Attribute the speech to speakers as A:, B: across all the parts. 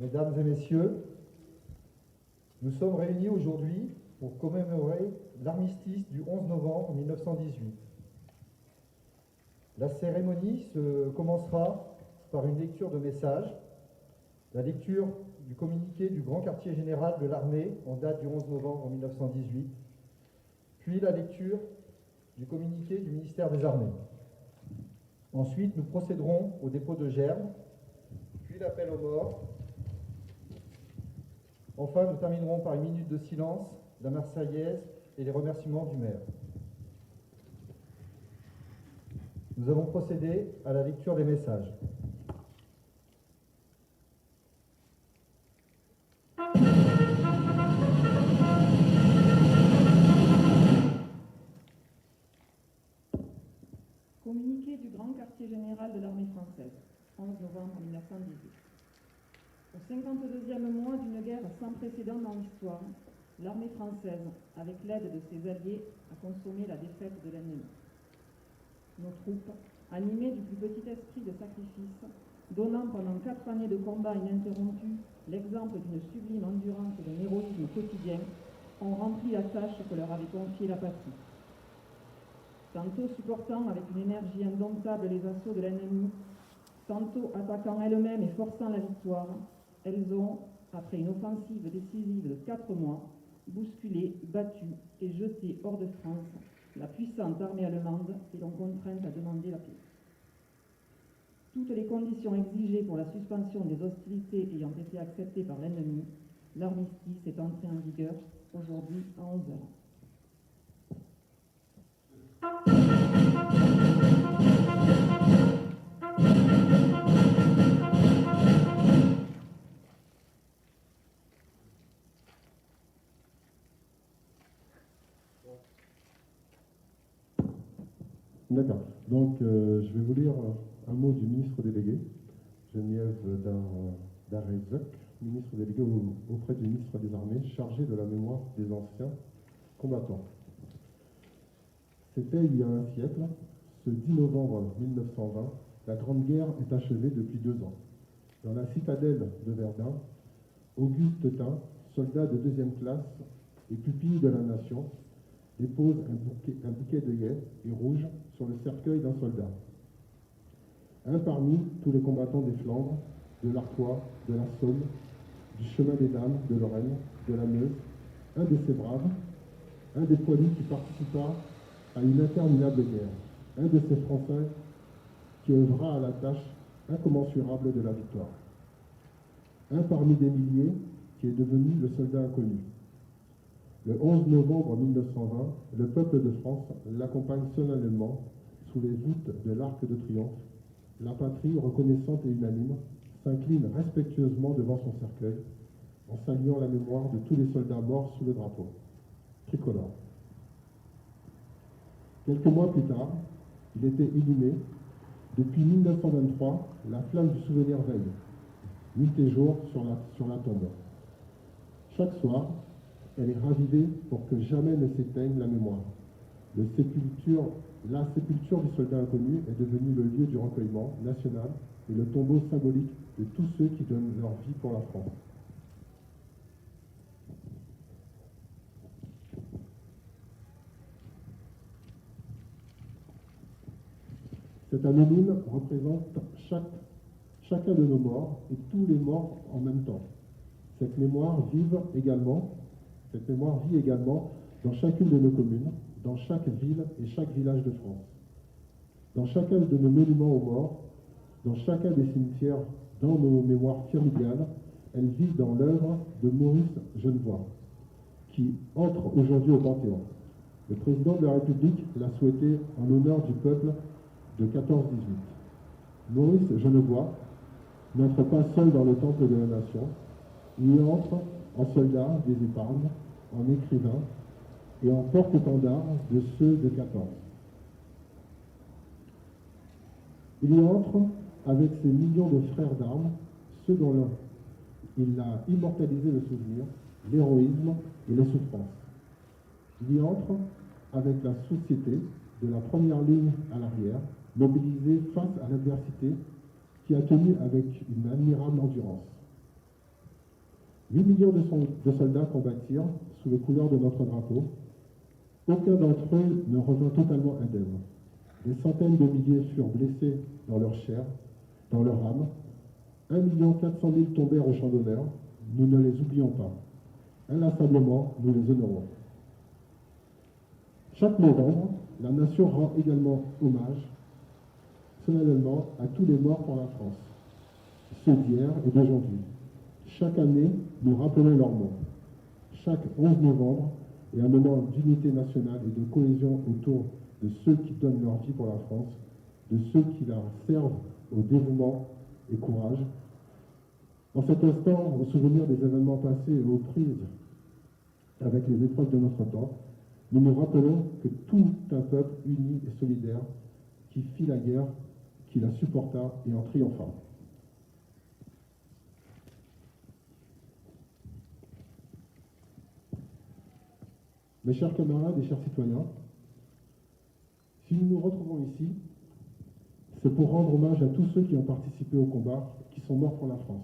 A: Mesdames et messieurs, nous sommes réunis aujourd'hui pour commémorer l'armistice du 11 novembre 1918. La cérémonie se commencera par une lecture de messages, la lecture du communiqué du grand quartier général de l'armée en date du 11 novembre 1918, puis la lecture du communiqué du ministère des Armées. Ensuite, nous procéderons au dépôt de germes, puis l'appel aux morts. Enfin, nous terminerons par une minute de silence, la Marseillaise et les remerciements du maire. Nous avons procédé à la lecture des messages.
B: Communiqué du grand quartier général de l'armée française, 11 novembre 1918. Au 52e mois d'une guerre sans précédent dans l'histoire, l'armée française, avec l'aide de ses alliés, a consommé la défaite de l'ennemi. Nos troupes, animées du plus petit esprit de sacrifice, donnant pendant 4 années de combat ininterrompus l'exemple d'une sublime endurance et d'un héroïsme quotidien, ont rempli la tâche que leur avait confiée la patrie. Tantôt supportant avec une énergie indomptable les assauts de l'ennemi, tantôt attaquant elles-mêmes et forçant la victoire, elles ont, après une offensive décisive de 4 mois, bousculé, battu et jeté hors de France la puissante armée allemande et l'ont contrainte à demander la paix. Toutes les conditions exigées pour la suspension des hostilités ayant été acceptées par l'ennemi, l'armistice est entré en vigueur aujourd'hui à 11 heures.
C: D'accord. Donc, je vais vous lire un mot du ministre délégué, Geneviève Darrezac, ministre délégué auprès du ministre des Armées, chargé de la mémoire des anciens combattants. C'était il y a un siècle, ce 10 novembre 1920, la Grande Guerre est achevée depuis 2 ans. Dans la citadelle de Verdun, Auguste Tain, soldat de 2e classe et pupille de la nation, dépose un bouquet d'œillets et rouges sur le cercueil d'un soldat. Un parmi tous les combattants des Flandres, de l'Artois, de la Somme, du chemin des Dames, de Lorraine, de la Meuse, un de ces braves, un des poilus qui participa à une interminable guerre, un de ces Français qui œuvra à la tâche incommensurable de la victoire. Un parmi des milliers qui est devenu le soldat inconnu. Le 11 novembre 1920, le peuple de France l'accompagne solennellement sous les voûtes de l'Arc de Triomphe. La patrie, reconnaissante et unanime, s'incline respectueusement devant son cercueil en saluant la mémoire de tous les soldats morts sous le drapeau tricolore. Quelques mois plus tard, il était inhumé. Depuis 1923, la flamme du souvenir veille, nuit et jour sur la tombe. Chaque soir, elle est ravivée pour que jamais ne s'éteigne la mémoire. La sépulture du soldat inconnu est devenue le lieu du recueillement national et le tombeau symbolique de tous ceux qui donnent leur vie pour la France. Cet anonyme représente chacun de nos morts et tous les morts en même temps. Cette mémoire vit également dans chacune de nos communes, dans chaque ville et chaque village de France. Dans chacun de nos monuments aux morts, dans chacun des cimetières, dans nos mémoires familiales, elle vit dans l'œuvre de Maurice Genevoix, qui entre aujourd'hui au Panthéon. Le président de la République l'a souhaité en l'honneur du peuple de 14-18. Maurice Genevoix n'entre pas seul dans le temple de la nation, il y entre en soldat des épargnes, en écrivain et en porte-étendard de ceux de 14. Il y entre avec ses millions de frères d'armes, ceux dont il a immortalisé le souvenir, l'héroïsme et les souffrances. Il y entre avec la société de la première ligne à l'arrière, mobilisée face à l'adversité, qui a tenu avec une admirable endurance. 8 millions de soldats combattirent sous les couleurs de notre drapeau. Aucun d'entre eux ne revint totalement indemne. Des centaines de milliers furent blessés dans leur chair, dans leur âme. 1 400 000 tombèrent au champ d'honneur. Nous ne les oublions pas. Inlassablement, nous les honorons. Chaque novembre, la nation rend également hommage, solennellement, à tous les morts pour la France, ceux d'hier et d'aujourd'hui. Chaque année, nous rappelons leurs noms. Chaque 11 novembre est un moment d'unité nationale et de cohésion autour de ceux qui donnent leur vie pour la France, de ceux qui la servent au dévouement et courage. En cet instant, au souvenir des événements passés et aux prises avec les épreuves de notre temps, nous nous rappelons que tout un peuple uni et solidaire qui fit la guerre, qui la supporta et en triompha. Mes chers camarades et chers citoyens, si nous nous retrouvons ici, c'est pour rendre hommage à tous ceux qui ont participé au combat, qui sont morts pour la France.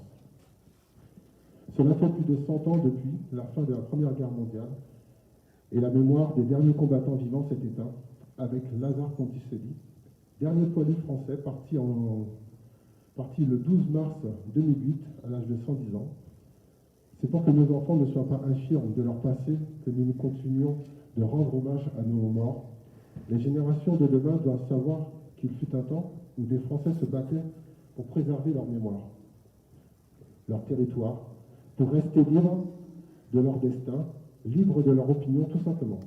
C: Cela fait plus de 100 ans depuis la fin de la Première Guerre mondiale et la mémoire des derniers combattants vivants s'est éteinte avec Lazare Ponticelli, dernier poilu français parti le 12 mars 2008 à l'âge de 110 ans. C'est pour que nos enfants ne soient pas infirmes de leur passé que nous continuons de rendre hommage à nos morts. Les générations de demain doivent savoir qu'il fut un temps où des Français se battaient pour préserver leur mémoire, leur territoire, pour rester libres de leur destin, libres de leur opinion tout simplement.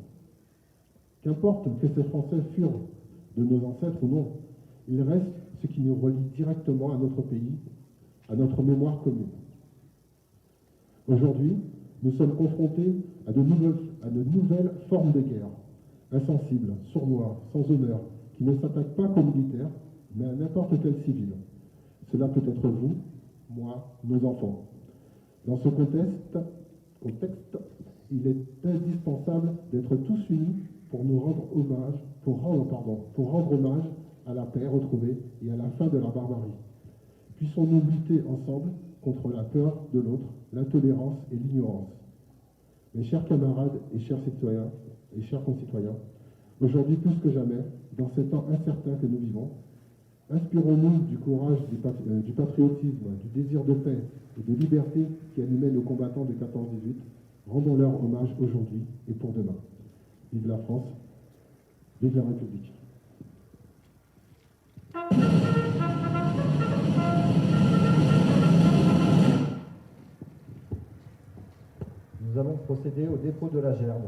C: Qu'importe que ces Français furent de nos ancêtres ou non, il reste ce qui nous relie directement à notre pays, à notre mémoire commune. Aujourd'hui, nous sommes confrontés à de nouvelles formes de guerre, insensibles, sournois, sans honneur, qui ne s'attaquent pas qu'aux militaires, mais à n'importe quel civil. Cela peut être vous, moi, nos enfants. Dans ce contexte, il est indispensable d'être tous unis pour rendre hommage à la paix retrouvée et à la fin de la barbarie. Puissons-nous lutter ensemble contre la peur de l'autre, l'intolérance et l'ignorance. Mes chers camarades et chers citoyens et chers concitoyens, aujourd'hui plus que jamais, dans ces temps incertains que nous vivons, inspirons-nous du courage, du patriotisme, du désir de paix et de liberté qui animait nos combattants de 14-18. Rendons-leur hommage aujourd'hui et pour demain. Vive la France, vive la République.
A: Nous allons procéder au dépôt de la gerbe.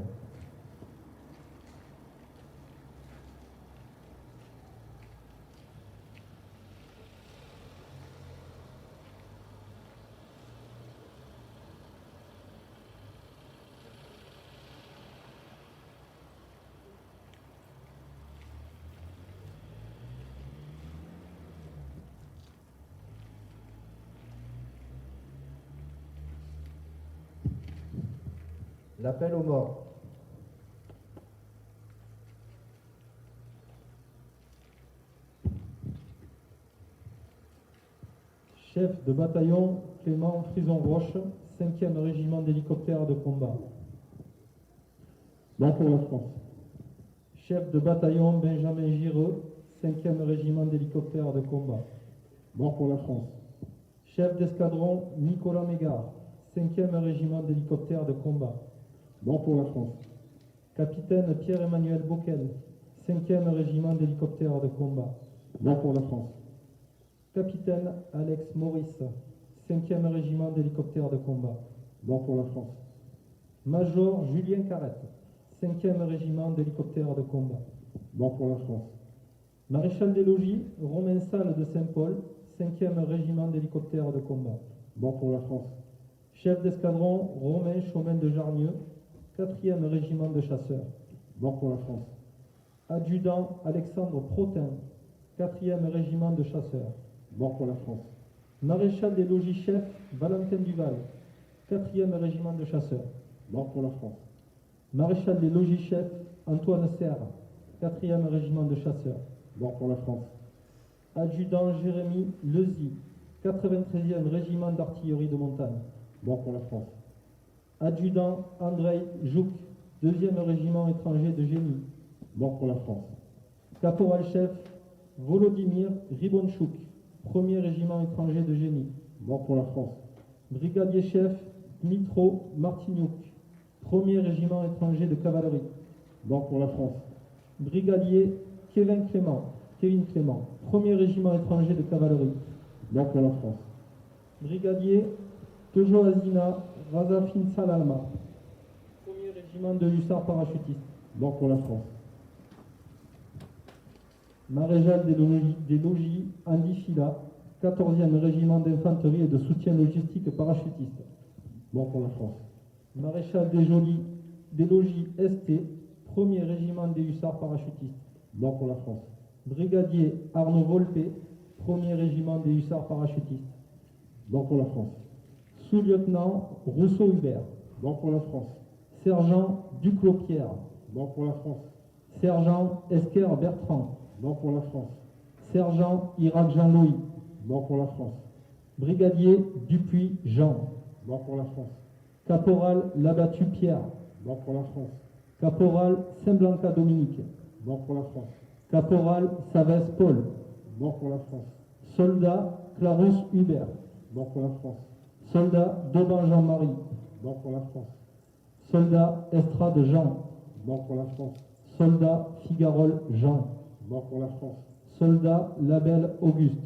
A: L'appel aux morts.
D: Chef de bataillon Clément Frison-Roche, 5e régiment d'hélicoptères de combat.
C: Mort pour la France.
D: Chef de bataillon Benjamin Gireux, 5e régiment d'hélicoptères de combat.
C: Mort pour la France.
D: Chef d'escadron Nicolas Mégard, 5e régiment d'hélicoptères de combat.
C: Mort pour la France.
D: Capitaine Pierre-Emmanuel Bocquel, 5e régiment d'hélicoptères de combat.
C: Mort pour la France.
D: Capitaine Alex Maurice, 5e régiment d'hélicoptères de combat.
C: Mort pour la France.
D: Major Julien Carrette, 5e régiment d'hélicoptères de combat.
C: Mort pour la France.
D: Maréchal des logis Romain Salle de Saint-Paul, 5e régiment d'hélicoptères de combat.
C: Mort pour la France.
D: Chef d'escadron Romain Chaumin de Jarnieux, 4e régiment de chasseurs.
C: Mort pour la France.
D: Adjudant Alexandre Protin, 4e régiment de chasseurs.
C: Mort pour la France.
D: Maréchal des logis-chefs Valentin Duval, 4e régiment de chasseurs.
C: Mort pour la France.
D: Maréchal des logis-chefs Antoine Serre, 4e régiment de chasseurs.
C: Mort pour la France.
D: Adjudant Jérémy Lezy, 93e régiment d'artillerie de montagne.
C: Mort pour la France.
D: Adjudant Andrei Jouk, 2e régiment étranger de génie.
C: Mort pour la France.
D: Caporal-chef Volodymyr Ribonchouk, 1er régiment étranger de génie.
C: Mort pour la France.
D: Brigadier-chef Dmitro Martiniuk, 1er régiment étranger de cavalerie.
C: Mort pour la France.
D: Brigadier Kevin Clément, 1er régiment étranger de cavalerie.
C: Mort pour la France.
D: Brigadier Tojoazina Razafin Salalma, 1er régiment de hussards parachutistes.
C: Mort pour la France.
D: Maréchal des logis Andy Fila, 14e régiment d'infanterie et de soutien logistique parachutiste.
C: Mort pour la France.
D: Maréchal des logis ST, 1er régiment des hussards parachutistes.
C: Mort pour la France.
D: Brigadier Arnaud Volpe, 1er régiment des hussards parachutistes.
C: Mort pour la France.
D: Sous-lieutenant Rousseau Hubert.
C: Mort pour la France.
D: Sergent Duclos-Pierre.
C: Mort pour la France.
D: Sergent Esquer Bertrand.
C: Mort pour la France.
D: Sergent Irak Jean-Louis.
C: Mort pour la France.
D: Brigadier Dupuis Jean.
C: Mort pour la France.
D: Caporal Labattu Pierre.
C: Mort pour la France.
D: Caporal Saint-Blanca Dominique.
C: Mort pour la France.
D: Caporal Savès Paul.
C: Mort pour la France.
D: Soldat Clarus Hubert.
C: Mort pour la France.
D: Soldat Dauban Jean-Marie.
C: Mort pour la France.
D: Soldat Estrade Jean.
C: Mort pour la France.
D: Soldat Figarol Jean.
C: Mort pour la France.
D: Soldat Labelle Auguste.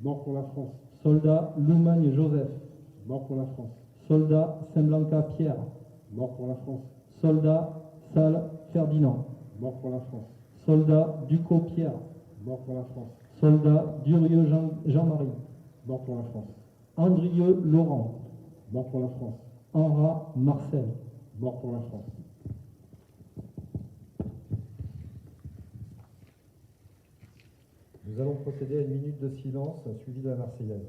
C: Mort pour la France.
D: Soldat Loumagne Joseph.
C: Mort pour la France.
D: Soldat Saint-Blanca Pierre.
C: Mort pour la France.
D: Soldat Salle Ferdinand.
C: Mort pour la France.
D: Soldat Ducot Pierre.
C: Mort pour la France.
D: Soldat Durieux Jean-Marie.
C: Mort pour la France.
D: Andrieux Laurent.
C: Mort pour la France.
D: Enra Marcel.
C: Mort pour la France.
A: Nous allons procéder à une minute de silence suivie de la Marseillaise.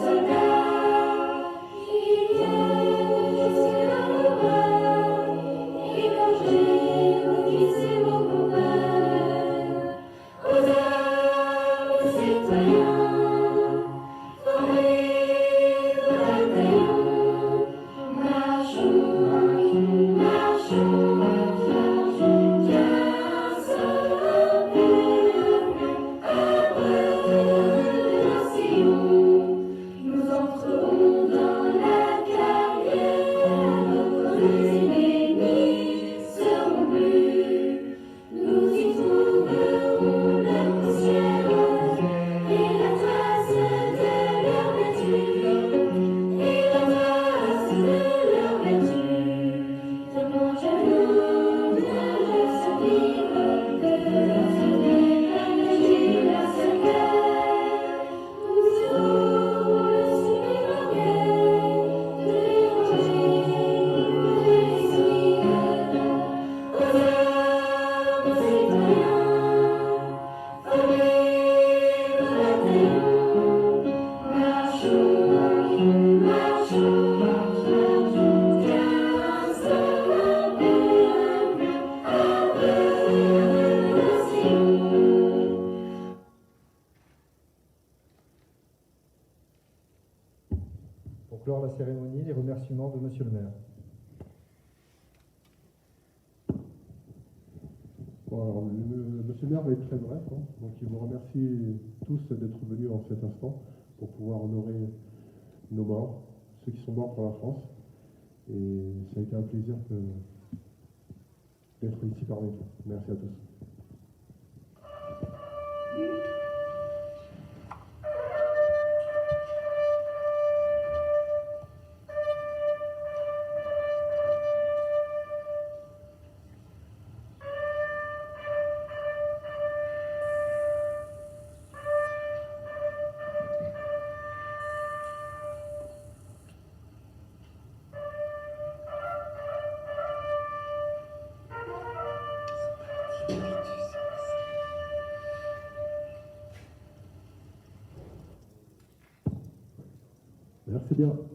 E: Soldat
A: les remerciements de Monsieur le maire.
C: Bon, alors, Monsieur le maire va être très bref, hein. Donc il vous remercie tous d'être venus en cet instant pour pouvoir honorer nos morts, ceux qui sont morts pour la France. Et ça a été un plaisir d'être ici parmi vous. Merci à tous. Merci bien.